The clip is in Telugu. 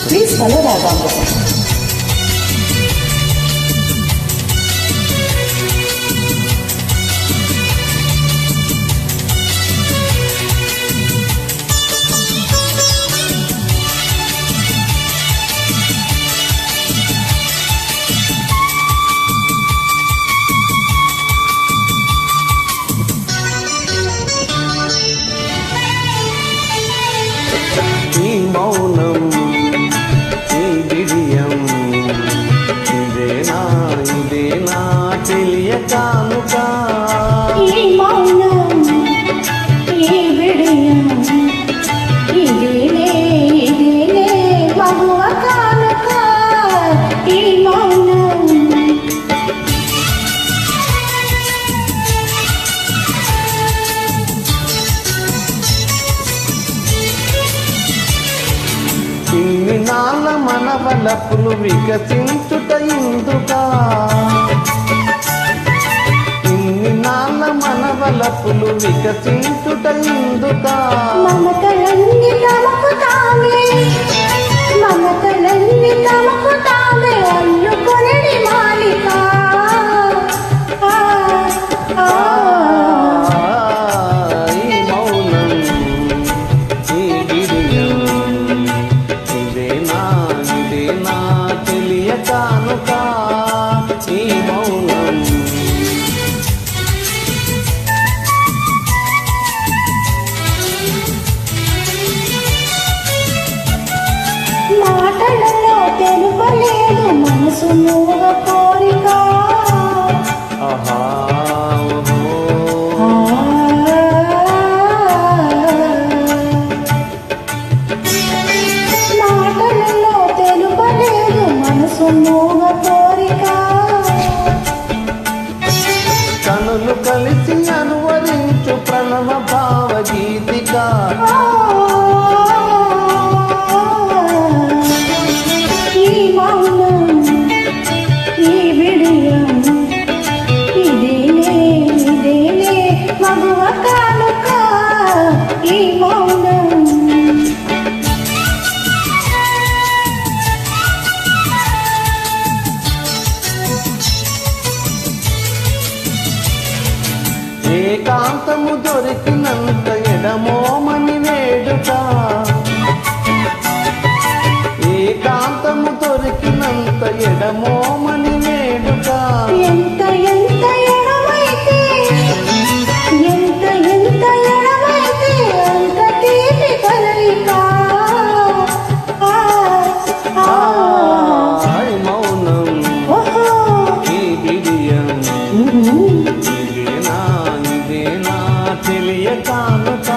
Please follow Ragam. మౌనం ఈ బిడియం ఇదేనా తెలియ కానుక ఈ మౌనం ఈ బిడియం ఇదేనే మగువ కానుక ఈ మౌనం ఇన్ని నాళ్ళ మన వలపులు వికసించుట ఇందుకా ఇన్ని నాళ్ళ మన వలపులు వికసించుట ఇందుకా మమతలన్నీ తమకు తామే అల్లుకొనడి మాలిక ఈ మౌనం ఈ బిడియం ఇదేనా తెలియ కానుక ఈ మౌనం మాటలలో తెలుపలేదు మనసు మూగ కోరిక ఆహా మాటలలో తెలుపలేదు మనసు మూగ కోరిక కనులు కలిసి అనువరించు ప్రణవ భావగీతిక ఈ మౌనం ఈ బిడియం ఇదేనే మగువ కానుక ఈ మౌనం ఏకాంతము దొరికినంత ఎడమోమని వేడుక ఏకాంతము దొరికినంత ఎడమోమని వేడుక ఎంత ఎడమైతే అంత తీపి కలయిక మౌనం ఓహో ఈ బిడియం ఇదేనా తెలియ కానుక